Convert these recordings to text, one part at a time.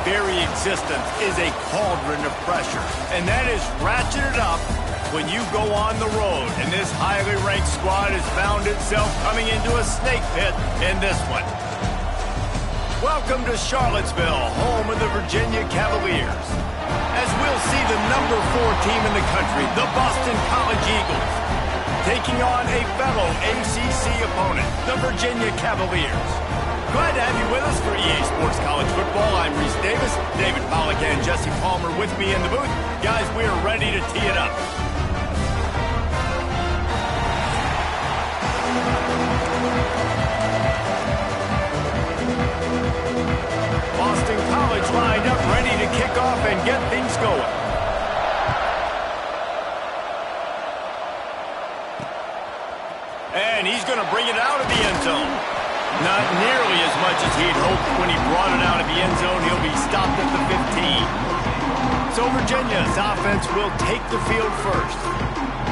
very existence is a cauldron of pressure, and that is ratcheted up when you go on the road. And this highly ranked squad has found itself coming into a snake pit in this one. Welcome to Charlottesville, home of the Virginia Cavaliers, as we'll see the number 4 team in the country, the Boston College Eagles, taking on a fellow ACC opponent, the Virginia Cavaliers. Glad to have you with us for EA Sports College Football. I'm Reese Davis, David Pollack and Jesse Palmer with me in the booth. Guys, we are ready to tee it up. Boston College lined up, ready to kick off and get things going. And he's going to bring it out of the end zone. Not nearly as much as he'd hoped when he brought it out of the end zone. He'll be stopped at the 15. So Virginia's offense will take the field first.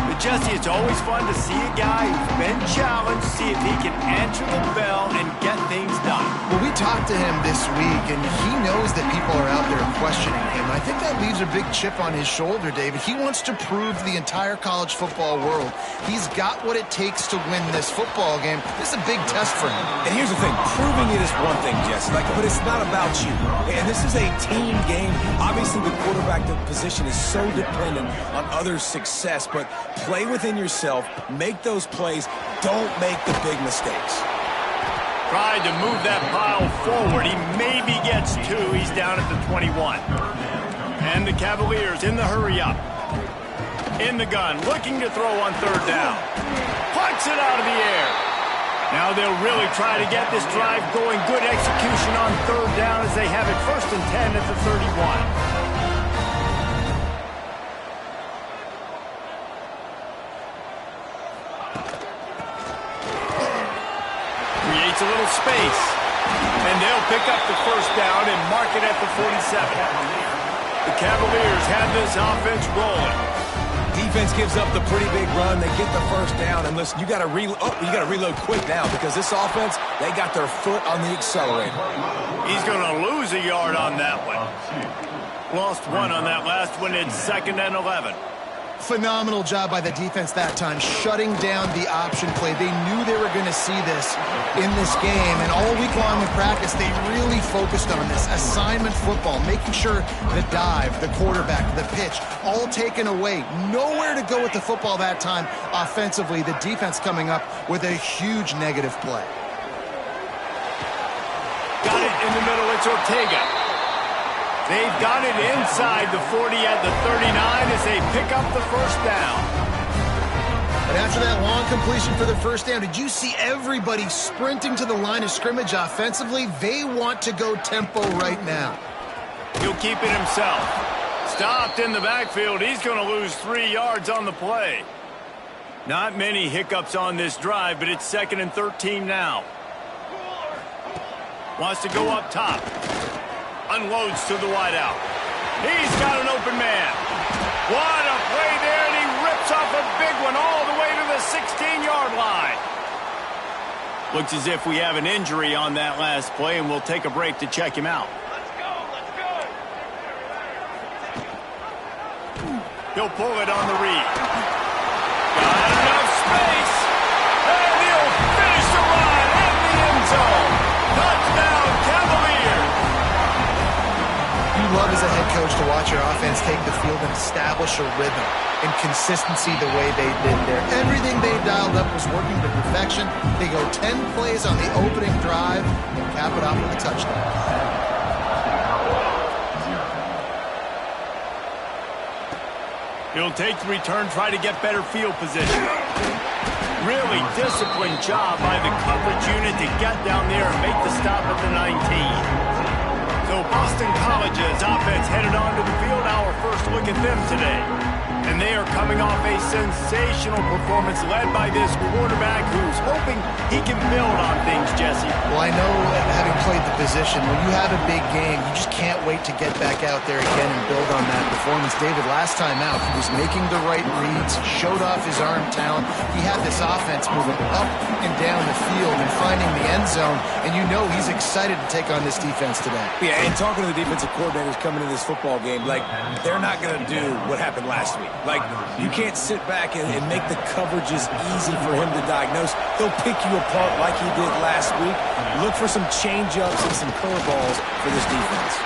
But Jesse, it's always fun to see a guy who's been challenged, see if he can answer the bell and get things done. Well, we talked to him this week, and he knows that people are out there questioning him. I think that leaves a big chip on his shoulder, David. He wants to prove to the entire college football world he's got what it takes to win this football game. This is a big test for him. And here's the thing. Proving it is one thing, Jesse, but it's not about you. And this is a team game. Obviously, the quarterback position is so dependent on others' success, but play within yourself, make those plays, don't make the big mistakes. Tried to move that pile forward. He maybe gets 2. He's down at the 21. And the Cavaliers in the hurry up. In the gun, looking to throw on 3rd down. Punts it out of the air. Now they'll really try to get this drive going. Good execution on 3rd down as they have it 1st and 10 at the 31. A little space, and they'll pick up the 1st down and mark it at the 47. The Cavaliers have this offense rolling. Defense gives up the pretty big run. They get the 1st down, and listen, you got to reload quick now because this offense, they got their foot on the accelerator. He's going to lose a yard on that one. Lost 1 on that last one. It's 2nd and 11. Phenomenal job by the defense that time, shutting down the option play. They knew they were going to see this in this game, and all week long in practice, they really focused on this assignment football, making sure the dive, the quarterback, the pitch, all taken away. Nowhere to go with the football that time offensively. The defense coming up with a huge negative play. Got it in the middle. It's Ortega. They've got it inside the 40 at the 39 as they pick up the 1st down. And after that long completion for the 1st down, did you see everybody sprinting to the line of scrimmage offensively? They want to go tempo right now. He'll keep it himself. Stopped in the backfield. He's going to lose 3 yards on the play. Not many hiccups on this drive, but it's 2nd and 13 now. Wants to go up top. Unloads to the wideout. He's got an open man. What a play there, and he rips off a big one all the way to the 16-yard line. Looks as if we have an injury on that last play, and we'll take a break to check him out. Let's go. He'll pull it on the read. Got enough space, and he'll finish the run in the end zone. Touchdown, Cavaliers. You love as a head coach to watch your offense take the field and establish a rhythm and consistency the way they did there. Everything they dialed up was working to perfection. They go 10 plays on the opening drive and cap it off with a touchdown. He'll take the return, try to get better field position. Really disciplined job by the coverage unit to get down there and make the stop at the 19. So Boston College's offense headed onto the field. Our first look at them today. And they are coming off a sensational performance led by this quarterback who's hoping he can build on things, Jesse. Well, I know, having played the position, when you have a big game, you just can't wait to get back out there again and build on that performance. David, last time out, he was making the right reads, showed off his arm talent. He had this offense moving up and down the field and finding the end zone, and you know he's excited to take on this defense today. Yeah, And talking to the defensive coordinators coming into this football game, like, they're not going to do what happened last week. Like, you can't sit back and make the coverages easy for him to diagnose. He'll pick you apart like he did last week. Look for some change-ups and some curveballs for this defense.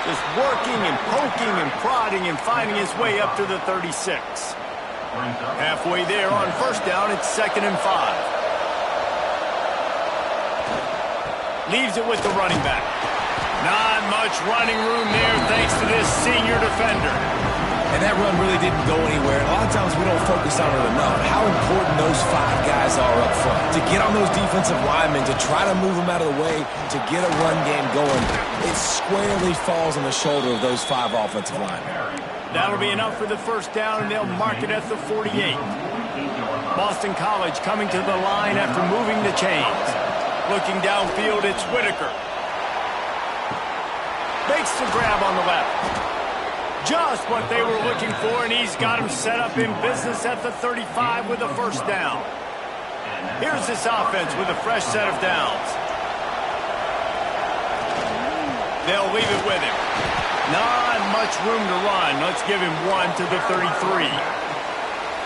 Just working and poking and prodding and finding his way up to the 36. Halfway there on first down, it's 2nd and 5. Leaves it with the running back. Not much running room there thanks to this senior defender. And that run really didn't go anywhere. A lot of times we don't focus on it enough. How important those 5 guys are up front. To get on those defensive linemen, to try to move them out of the way, to get a run game going, it squarely falls on the shoulder of those 5 offensive linemen. That'll be enough for the first down, and they'll mark it at the 48. Boston College coming to the line after moving the chains. Looking downfield, it's Whitaker. Makes the grab on the left. Just what they were looking for, and he's got him set up in business at the 35 with a first down. Here's this offense with a fresh set of downs. They'll leave it with him. Not much room to run. Let's give him 1 to the 33.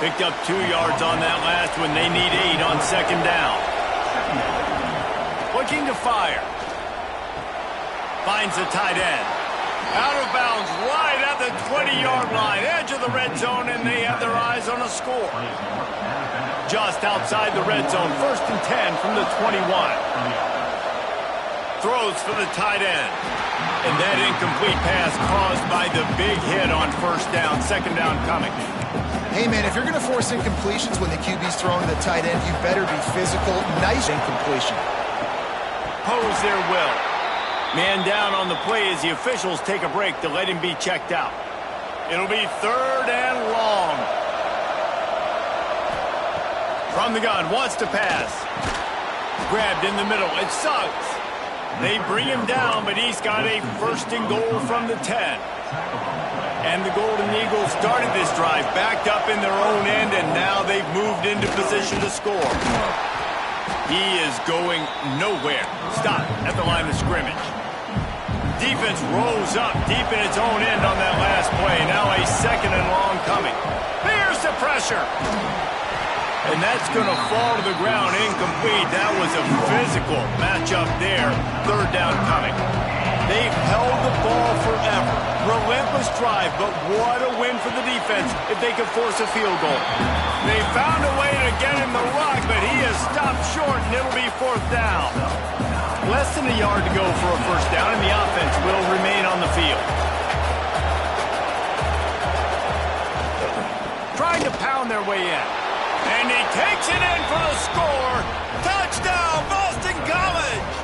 Picked up 2 yards on that last one. They need 8 on second down. Looking to fire. Finds the tight end. Out of bounds right at the 20-yard line. Edge of the red zone, and they have their eyes on a score. Just outside the red zone. 1st and 10 from the 21. Throws for the tight end. And that incomplete pass caused by the big hit on first down. Second down coming. Hey, man, if you're going to force incompletions when the QB's throwing the tight end, you better be physical. Nice incompletion. Pose their will. Man down on the play as the officials take a break to let him be checked out. It'll be 3rd and long. From the gun, wants to pass. Grabbed in the middle, it's Suggs. They bring him down, but he's got a 1st and goal from the 10. And the Golden Eagles started this drive, backed up in their own end, and now they've moved into position to score. He is going nowhere. Stop at the line of scrimmage. Defense rolls up deep in its own end on that last play. Now a 2nd and long coming. There's the pressure. And that's going to fall to the ground incomplete. That was a physical matchup there. 3rd down coming. They've held the ball forever. Relentless drive, but what a win for the defense if they could force a field goal. They found a way to get him the rock, but he has stopped short, and it'll be 4th down. Less than a yard to go for a first down, and the offense will remain on the field. Trying to pound their way in. And he takes it in for the score. Touchdown, Boston College!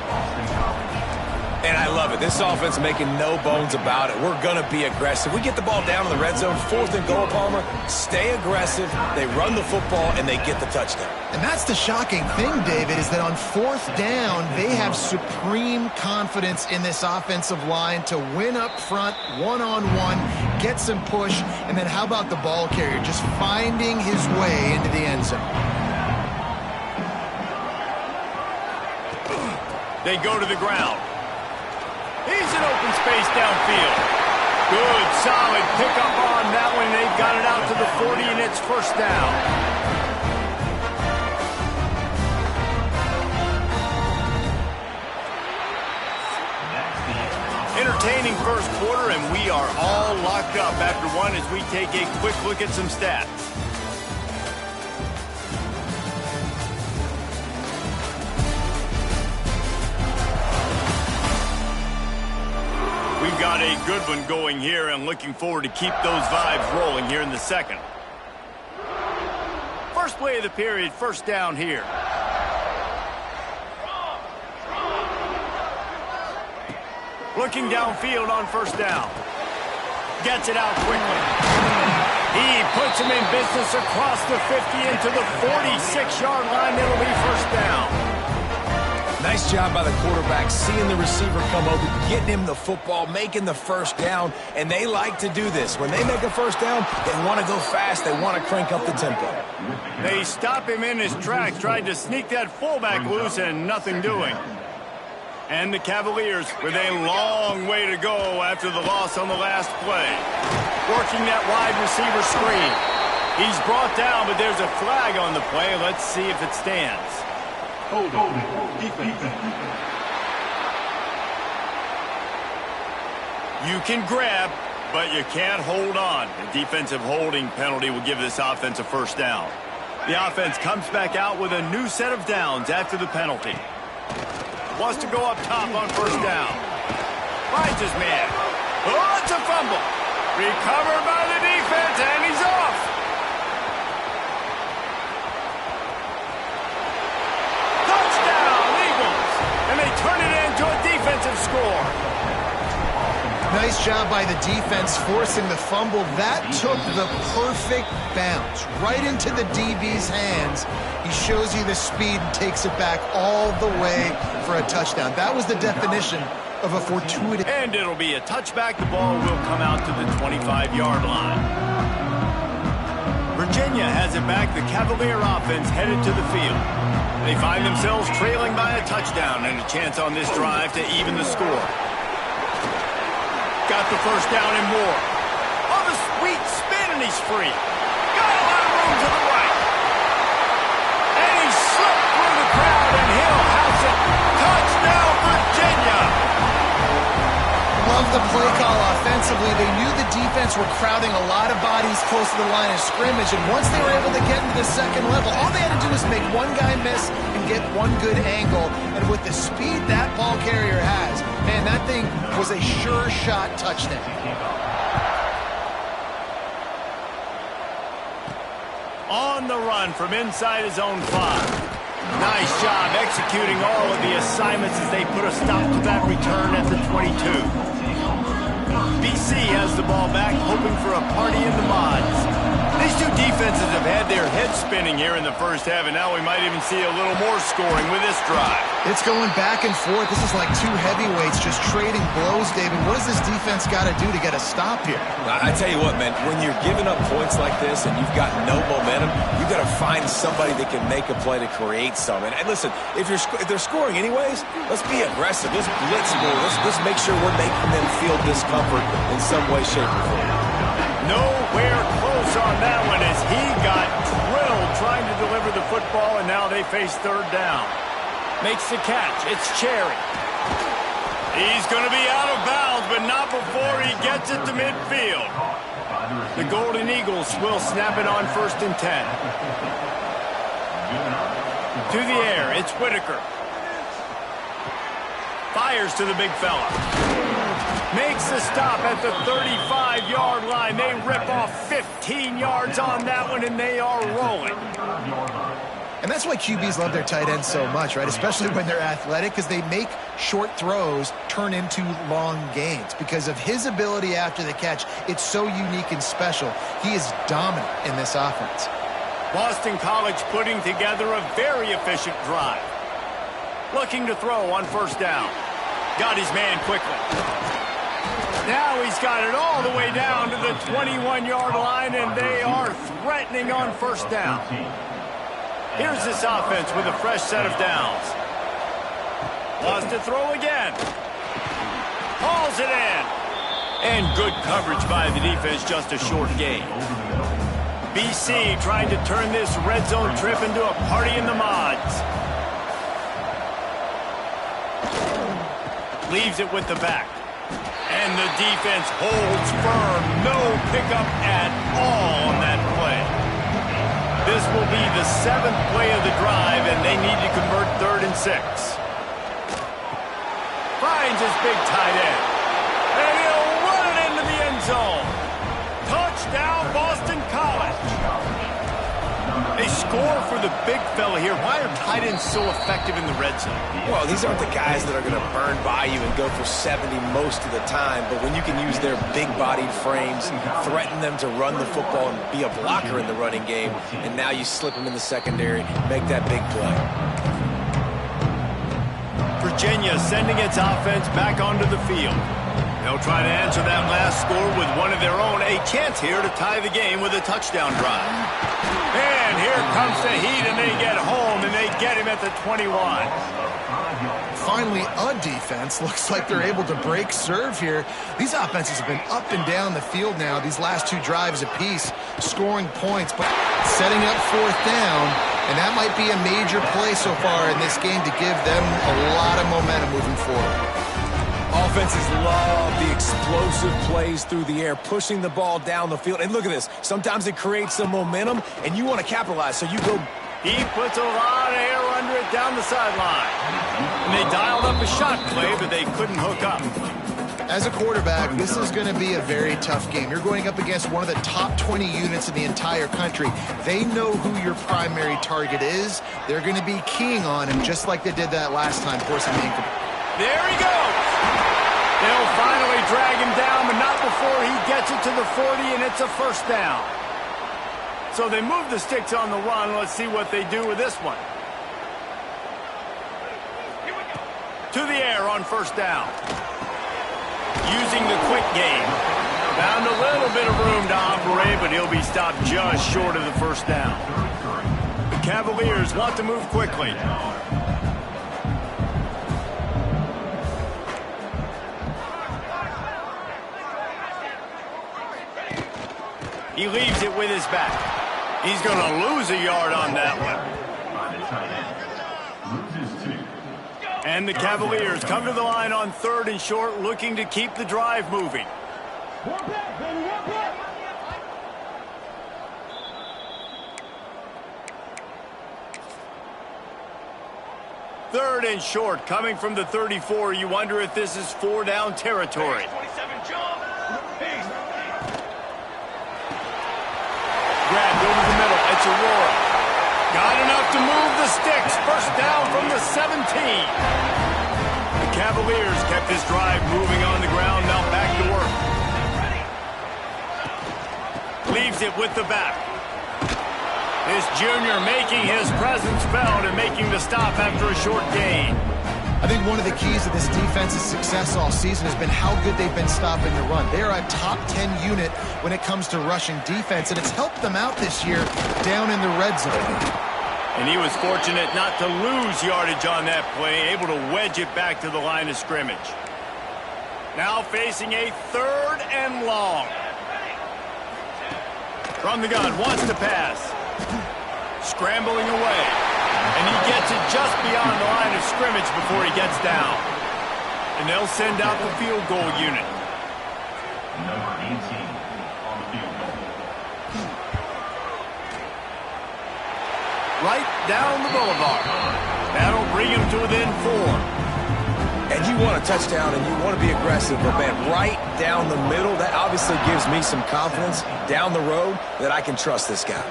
And I love it. This offense making no bones about it. We're going to be aggressive. We get the ball down in the red zone, 4th and goal, Palmer. Stay aggressive. They run the football, and they get the touchdown. And that's the shocking thing, David, is that on 4th down, they have supreme confidence in this offensive line to win up front, one-on-one, get some push, and then how about the ball carrier just finding his way into the end zone? They go to the ground. He's in open space downfield. Good, solid pickup on that one. They've got it out to the 40, and it's first down. Entertaining first quarter, and we are all locked up after one as we take a quick look at some stats. We've got a good one going here, and looking forward to keep those vibes rolling here in the second. First play of the period, first down here. Looking downfield on first down. Gets it out quickly. He puts him in business across the 50 into the 46-yard line. It'll be first down. Nice job by the quarterback, seeing the receiver come over, getting him the football, making the first down, and they like to do this. When they make a first down, they want to go fast, they want to crank up the tempo. They stop him in his tracks, tried to sneak that fullback loose, and nothing doing. And the Cavaliers with a long way to go after the loss on the last play. Working that wide receiver screen. He's brought down, but there's a flag on the play. Let's see if it stands. Hold on. You can grab, but you can't hold on. A defensive holding penalty will give this offense a first down. The offense comes back out with a new set of downs after the penalty. Wants to go up top on first down. Finds his man. Oh, it's a fumble. Recovered by the defense, and he's off. Touchdown, Eagles. And they turn it into a defensive score. Nice job by the defense forcing the fumble. That took the perfect bounce right into the DB's hands. He shows you the speed and takes it back all the way for a touchdown. That was the definition of a fortuitous. And it'll be a touchback. The ball will come out to the 25-yard line. Virginia has it back. The Cavalier offense headed to the field. They find themselves trailing by a touchdown and a chance on this drive to even the score. Got the first down and more. Oh, the sweet spin, and he's free. Got a lot of room to the right. And he slipped through the crowd, and he'll house it. Touchdown, Virginia. Love the play call offensively. They knew the defense were crowding a lot of bodies close to the line of scrimmage, and once they were able to get into the second level, all they had to do was make one guy miss and get one good angle. And with the speed that ball carrier has, man, that thing was a sure shot touchdown. On the run from inside his own 5. Nice job executing all of the assignments as they put a stop to that return at the 22. BC has the ball back, hoping for a party in the mods. These two defenses have had their heads spinning here in the first half, and now we might even see a little more scoring with this drive. It's going back and forth. This is like two heavyweights just trading blows, David. What does this defense got to do to get a stop here? I tell you what, man, when you're giving up points like this and you've got no momentum, you've got to find somebody that can make a play to create some. And listen, if they're scoring anyways, let's be aggressive. Let's blitz more. Let's make sure we're making them feel discomfort in some way, shape, or form. Nowhere close on that one as he got drilled trying to deliver the football, and now they face third down. Makes the catch. It's Cherry. He's going to be out of bounds, but not before he gets it to midfield. The Golden Eagles will snap it on 1st and 10. To the air, it's Whitaker. Fires to the big fella. Makes the stop at the 35-yard line. They rip off 15 yards on that one, and they are rolling. And that's why QBs love their tight ends so much, right? Especially when they're athletic, because they make short throws turn into long gains. Because of his ability after the catch, it's so unique and special. He is dominant in this offense. Boston College putting together a very efficient drive. Looking to throw on first down. Got his man quickly. Now he's got it all the way down to the 21-yard line, and they are threatening on first down. Here's this offense with a fresh set of downs. Wants to throw again. Hauls it in. And good coverage by the defense, just a short gain. BC trying to turn this red zone trip into a party in the mods. Leaves it with the back. And the defense holds firm. No pickup at all on that play. This will be the 7th play of the drive, and they need to convert 3rd and 6. Finds his big tight end. And he'll run it into the end zone. Touchdown, Boston College. They score for the big fella here. Why are tight ends so effective in the red zone? Well, these aren't the guys that are going to burn by you and go for 70 most of the time, but when you can use their big-bodied frames, threaten them to run the football and be a blocker in the running game, and now you slip them in the secondary, make that big play. Virginia sending its offense back onto the field. They'll try to answer that last score with one of their own. A chance here to tie the game with a touchdown drive. And here comes the heat, and they get home, and they get him at the 21. finally a defense. Looks like they're able to break serve here. These offenses have been up and down the field now, these last two drives apiece, scoring points, but setting up fourth down, and that might be a major play so far in this game to give them a lot of momentum moving forward. Offenses love the explosive plays through the air, pushing the ball down the field. And look at this. Sometimes it creates some momentum, and you want to capitalize, so you go. He puts a lot of air under it down the sideline. And they dialed up a shot play, but they couldn't hook up. As a quarterback, this is going to be a very tough game. You're going up against one of the top 20 units in the entire country. They know who your primary target is. They're going to be keying on him, just like they did that last time, forcing the incomplete. There he goes. They'll finally drag him down, but not before he gets it to the 40, and it's a first down. So they move the sticks on the run. Let's see what they do with this one. To the air on first down. Using the quick game. Found a little bit of room to operate, but he'll be stopped just short of the first down. The Cavaliers want to move quickly. He leaves it with his back. He's going to lose a yard on that one. And the Cavaliers come to the line on 3rd and short, looking to keep the drive moving. Third and short, coming from the 34. You wonder if this is 4-down territory. Grabbed over the middle. It's Aurora. Got enough to move the sticks. First down from the 17. The Cavaliers kept this drive moving on the ground. Now back to work. Leaves it with the back. This junior making his presence felt and making the stop after a short gain. I think one of the keys to this defense's success all season has been how good they've been stopping the run. They're a top 10 unit when it comes to rushing defense, and it's helped them out this year down in the red zone. And he was fortunate not to lose yardage on that play, able to wedge it back to the line of scrimmage. Now facing a 3rd and long. From the gun, wants to pass. Scrambling away. And he gets it just beyond the line of scrimmage before he gets down. And they'll send out the field goal unit. Number 18 on the field goal. Right down the boulevard. That'll bring him to within 4. And you want a touchdown and you want to be aggressive, but man, right down the middle, that obviously gives me some confidence down the road that I can trust this guy.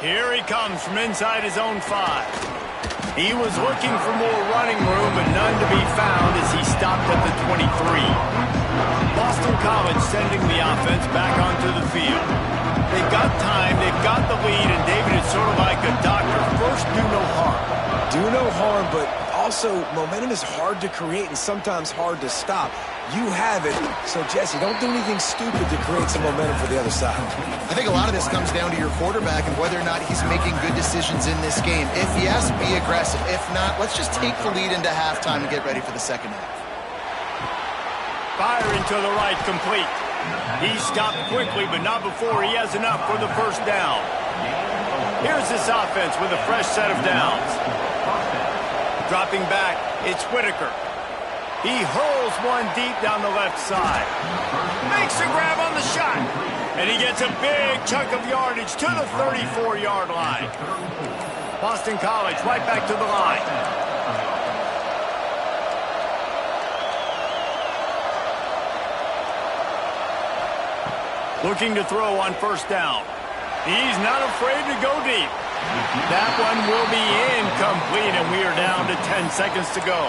Here he comes from inside his own 5. He was looking for more running room, but none to be found as he stopped at the 23. Boston College sending the offense back onto the field. They've got time, they've got the lead, and David, it's sort of like a doctor. First, do no harm. Do no harm, but also momentum is hard to create and sometimes hard to stop. You have it, so Jesse, don't do anything stupid to create some momentum for the other side. I think a lot of this comes down to your quarterback and whether or not he's making good decisions in this game. If yes, be aggressive. If not, let's just take the lead into halftime and get ready for the second half. Firing to the right, complete. He stopped quickly, but not before he has enough for the first down. Here's this offense with a fresh set of downs. Dropping back, it's Whitaker. He hurls one deep down the left side. Makes a grab on the shot. And he gets a big chunk of yardage to the 34-yard line. Boston College right back to the line. Looking to throw on first down. He's not afraid to go deep. That one will be incomplete, and we are down to 10 seconds to go.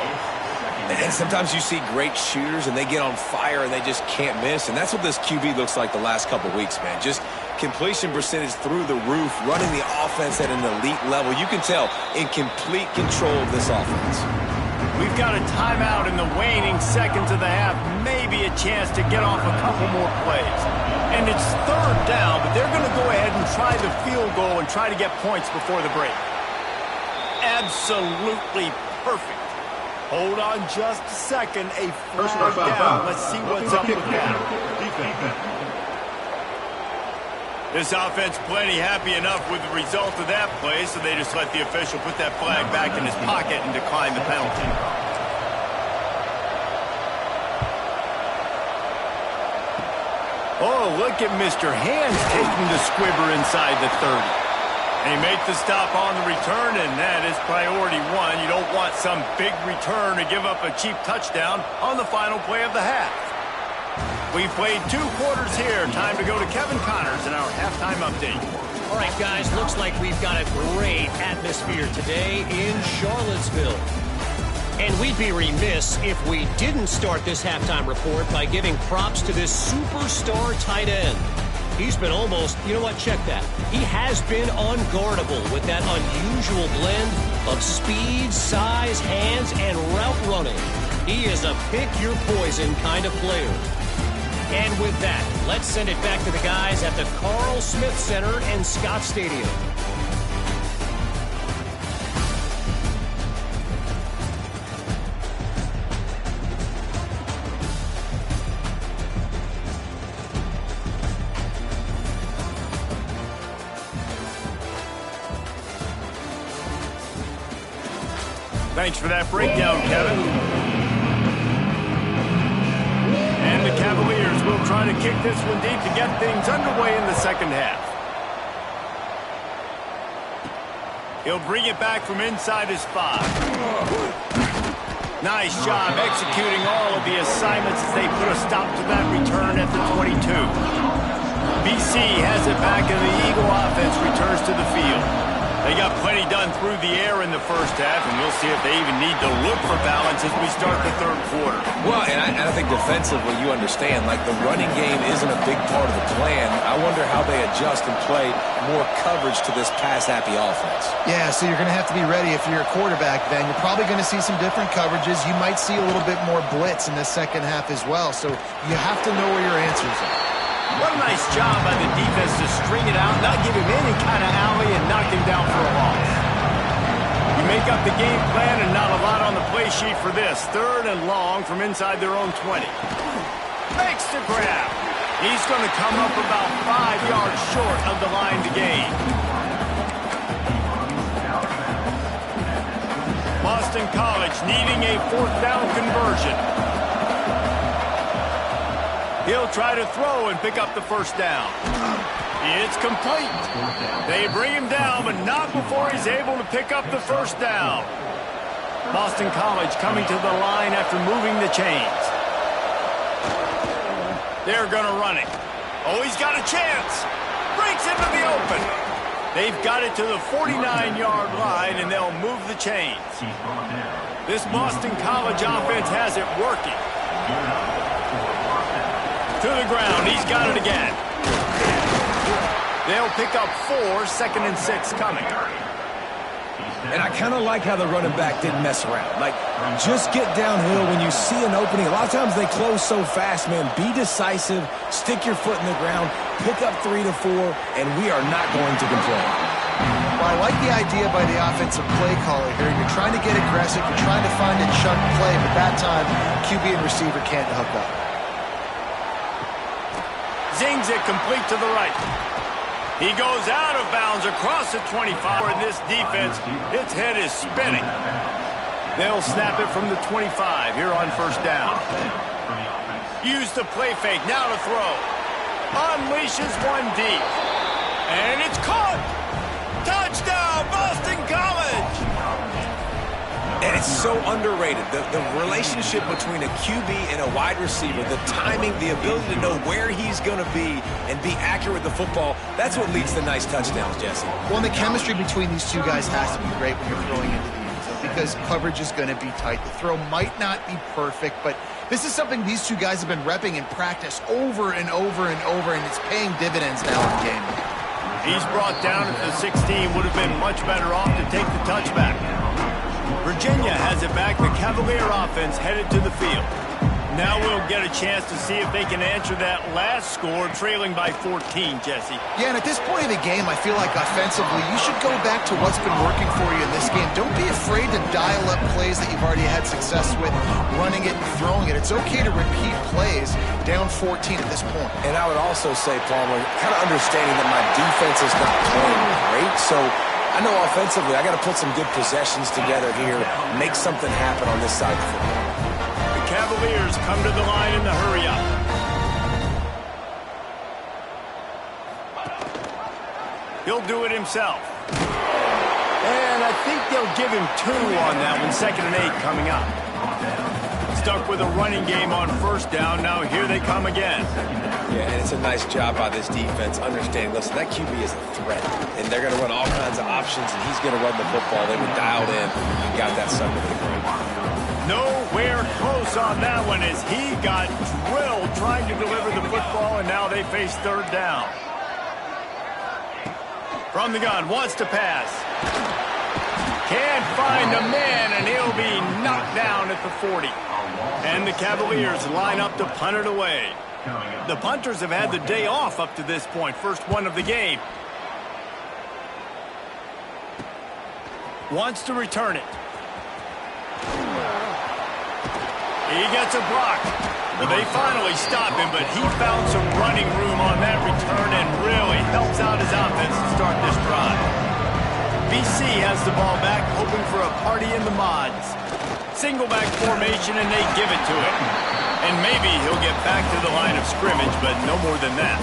And sometimes you see great shooters, and they get on fire, and they just can't miss. And that's what this QB looks like the last couple weeks, man. Just completion percentage through the roof, running the offense at an elite level. You can tell in complete control of this offense. We've got a timeout in the waning seconds of the half. Maybe a chance to get off a couple more plays. And it's 3rd down, but they're going to go ahead and try the field goal and try to get points before the break. Absolutely perfect. Hold on just a second. A flag down. Let's see what's up with that. This offense plenty happy enough with the result of that play, so they just let the official put that flag back in his pocket and decline the penalty. Oh, look at Mr. Hands taking the squibber inside the 30. They make the stop on the return, and that is priority one. You don't want some big return to give up a cheap touchdown on the final play of the half. We've played 2 quarters here. Time to go to Kevin Connors in our halftime update. All right, guys, looks like we've got a great atmosphere today in Charlottesville. And we'd be remiss if we didn't start this halftime report by giving props to this superstar tight end. He's been almost, you know what, check that. He has been unguardable with that unusual blend of speed, size, hands, and route running. He is a pick-your-poison kind of player. And with that, let's send it back to the guys at the Carl Smith Center in Scott Stadium. Thanks for that breakdown, Kevin. And the Cavaliers will try to kick this one deep to get things underway in the second half. He'll bring it back from inside his 5. Nice job executing all of the assignments as they put a stop to that return at the 22. BC has it back and the Eagle offense returns to the field. They got plenty done through the air in the first half, and we'll see if they even need to look for balance as we start the third quarter. Well, and I think defensively, you understand, like the running game isn't a big part of the plan. I wonder how they adjust and play more coverage to this pass-happy offense. Yeah, so you're going to have to be ready if you're a quarterback then. You're probably going to see some different coverages. You might see a little bit more blitz in the second half as well, so you have to know where your answers are. What a nice job by the defense to string it out, not give him any kind of alley, and knock him down for a loss. You make up the game plan and not a lot on the play sheet for this. 3rd and long from inside their own 20. Makes the grab. He's going to come up about 5 yards short of the line to gain. Boston College needing a 4th down conversion. He'll try to throw and pick up the first down. It's complete. They bring him down, but not before he's able to pick up the first down. Boston College coming to the line after moving the chains. They're going to run it. Oh, he's got a chance. Breaks into the open. They've got it to the 49-yard line, and they'll move the chains. This Boston College offense has it working. To the ground. He's got it again. They'll pick up 4, 2nd and 6 coming. And I kind of like how the running back didn't mess around. Like, just get downhill when you see an opening. A lot of times they close so fast, man. Be decisive, stick your foot in the ground, pick up 3 to 4, and we are not going to complain. Well, I like the idea by the offensive play caller here. You're trying to get aggressive. You're trying to find a chunk play, but that time, QB and receiver can't hook up. Zings it complete to the right. He goes out of bounds across the 25. And this defense, its head is spinning. They'll snap it from the 25 here on first down. Use the play fake. Now to throw. Unleashes one deep. And it's caught. Touchdown, Boston College. And it's so underrated. The relationship between a QB and a wide receiver, the timing, the ability to know where he's going to be and be accurate with the football, that's what leads to nice touchdowns, Jesse. Well, and the chemistry between these two guys has to be great when you're throwing into the end zone because coverage is going to be tight. The throw might not be perfect, but this is something these two guys have been repping in practice over and over and over, and it's paying dividends now in the game. He's brought down at the 16. Would have been much better off to take the touchback. Virginia has it back. The Cavalier offense headed to the field. Now we'll get a chance to see if they can answer that last score, trailing by 14, Jesse. Yeah, and at this point of the game, I feel like offensively, you should go back to what's been working for you in this game. Don't be afraid to dial up plays that you've already had success with, running it and throwing it. It's okay to repeat plays down 14 at this point. And I would also say, Palmer, kind of understanding that my defense is not playing great, so I know offensively I got to put some good possessions together here, make something happen on this side of the football. Cavaliers come to the line in the hurry-up. He'll do it himself. And I think they'll give him 2 on that one. 2nd and 8 coming up. Stuck with a running game on first down. Now here they come again. Yeah, and it's a nice job by this defense understanding, listen, that QB is a threat, and they're going to run all kinds of options, and he's going to run the football. They were dialed in and got that sucker to the ground. Nowhere close on that one as he got drilled trying to deliver the football, and now they face 3rd down. From the gun, wants to pass. Can't find a man, and he'll be knocked down at the 40. And the Cavaliers line up to punt it away. The punters have had the day off up to this point, first one of the game. Wants to return it. He gets a block. Well, they finally stop him, but he found some running room on that return and really helps out his offense to start this drive. BC has the ball back, hoping for a party in the mods. Single back formation, and they give it to him. And maybe he'll get back to the line of scrimmage, but no more than that.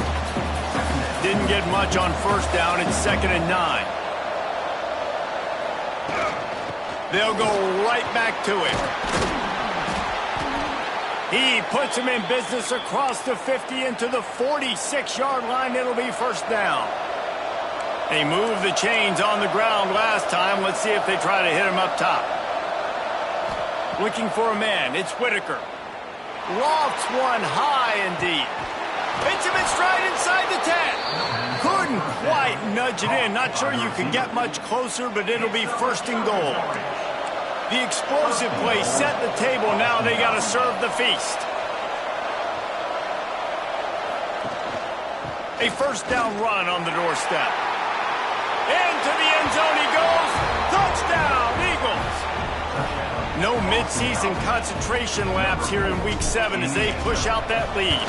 Didn't get much on first down. It's 2nd and 9. They'll go right back to him. He puts him in business across the 50 into the 46-yard line. It'll be first down. They moved the chains on the ground last time. Let's see if they try to hit him up top. Looking for a man. It's Whitaker. Lofts one high and deep. Hits him in stride inside the 10. Couldn't quite nudge it in. Not sure you can get much closer, but it'll be 1st and goal. The explosive play set the table. Now they got to serve the feast. A first down run on the doorstep. Into the end zone he goes. Touchdown, Eagles. No midseason concentration lapse here in Week 7 as they push out that lead.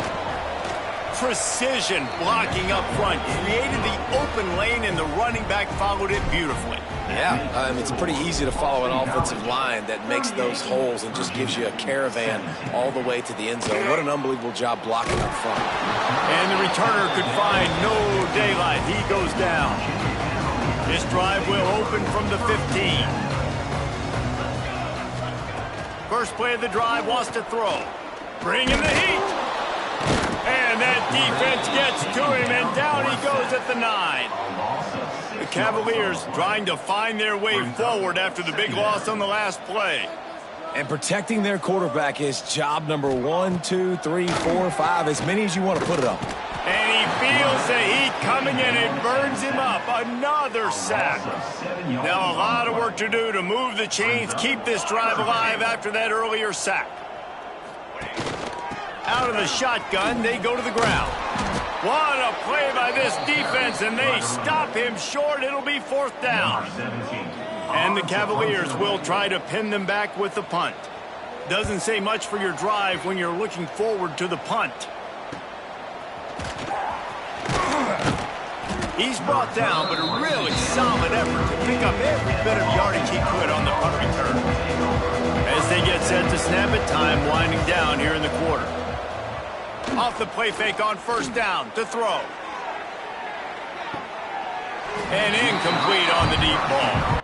Precision blocking up front. Created the open lane, and the running back followed it beautifully. Yeah, it's pretty easy to follow an offensive line that makes those holes and just gives you a caravan all the way to the end zone. What an unbelievable job blocking up front. And the returner could find no daylight. He goes down. This drive will open from the 15. First play of the drive, wants to throw. Bring in the heat. And that defense gets to him, and down he goes at the 9. The Cavaliers trying to find their way forward after the big loss on the last play. And protecting their quarterback is job number 1, 2, 3, 4, 5, as many as you want to put it up. And he feels the heat coming in. It burns him up. Another sack. Now a lot of work to do to move the chains, keep this drive alive after that earlier sack. Out of the shotgun, they go to the ground. What a play by this defense, and they stop him short. It'll be 4th down. And the Cavaliers will try to pin them back with the punt. Doesn't say much for your drive when you're looking forward to the punt. He's brought down, but a really solid effort to pick up every bit of yardage he could on the punt return. As they get set to snap it, time winding down here in the quarter. Off the play fake on first down to throw. And incomplete on the deep ball.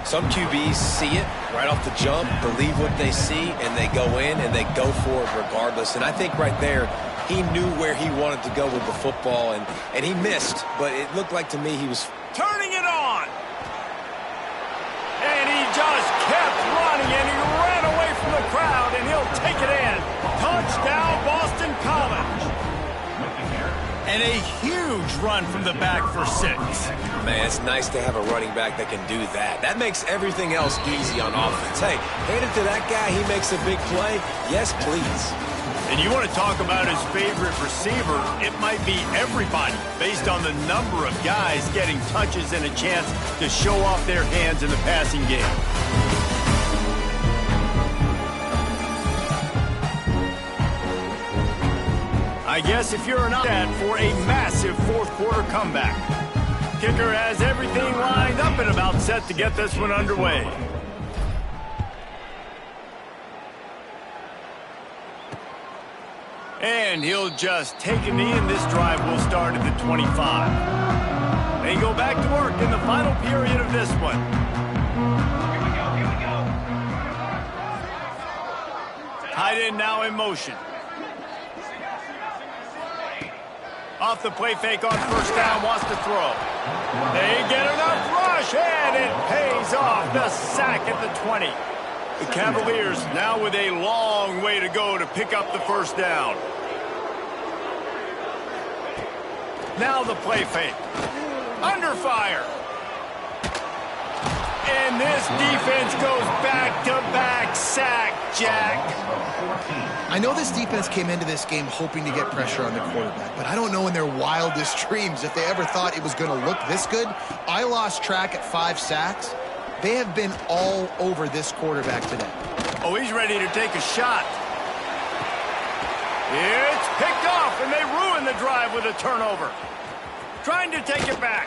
Some QBs see it right off the jump, believe what they see, and they go in and they go for it regardless. And I think right there, he knew where he wanted to go with the football, and he missed, but it looked like to me he was turning it on. And he just kept running, and he ran away from the crowd, and he'll take it in. Touchdown, Boston College. And a huge run from the back for 6. Man, it's nice to have a running back that can do that. That makes everything else easy on offense. Hey, hand it to that guy. He makes a big play. Yes, please. And you want to talk about his favorite receiver, it might be everybody based on the number of guys getting touches and a chance to show off their hands in the passing game. I guess if you're an ad for a massive fourth-quarter comeback. Kicker has everything lined up and about set to get this one underway. And he'll just take a knee, and this drive will start at the 25. They go back to work in the final period of this one. Here we go. Tight end now in motion. Off the play fake on first down, wants to throw. They get enough rush, and it pays off. The sack at the 20. The Cavaliers now with a long way to go to pick up the first down. Now the play fake. Under fire. And this defense goes back-to-back sack, Jack. I know this defense came into this game hoping to get pressure on the quarterback, but I don't know in their wildest dreams if they ever thought it was going to look this good. I lost track at 5 sacks. They have been all over this quarterback today. Oh, he's ready to take a shot. It's picked off, and they ruin the drive with a turnover. Trying to take it back.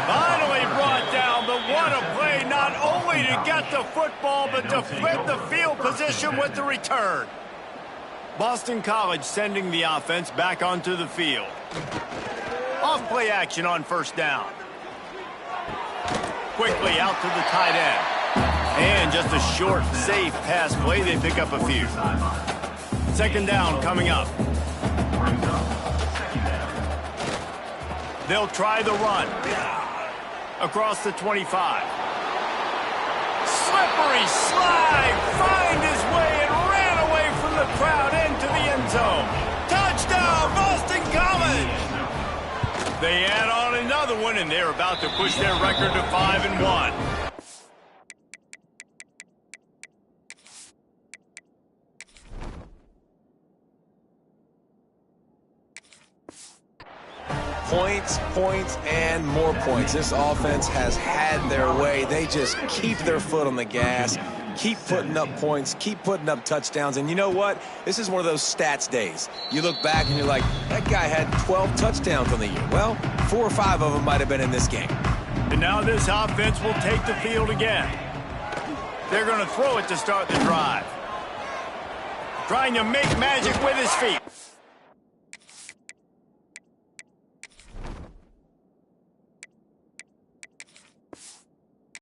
Finally brought down, but what a play, not only to get the football, but to flip the field position with the return. Boston College sending the offense back onto the field. Off play action on first down. Quickly out to the tight end. And just a short, safe pass play. They pick up a few. Second down coming up. They'll try the run. Across the 25. Slippery slide. Find his way and ran away from the crowd into the end zone. Touchdown, Boston College! They add on another one, and they're about to push their record to 5-1. Points, points, and more points. This offense has had their way. They just keep their foot on the gas, keep putting up points, keep putting up touchdowns. And you know what? This is one of those stats days. You look back and you're like, that guy had 12 touchdowns on the year. Well, 4 or 5 of them might have been in this game. And now this offense will take the field again. They're going to throw it to start the drive. Trying to make magic with his feet.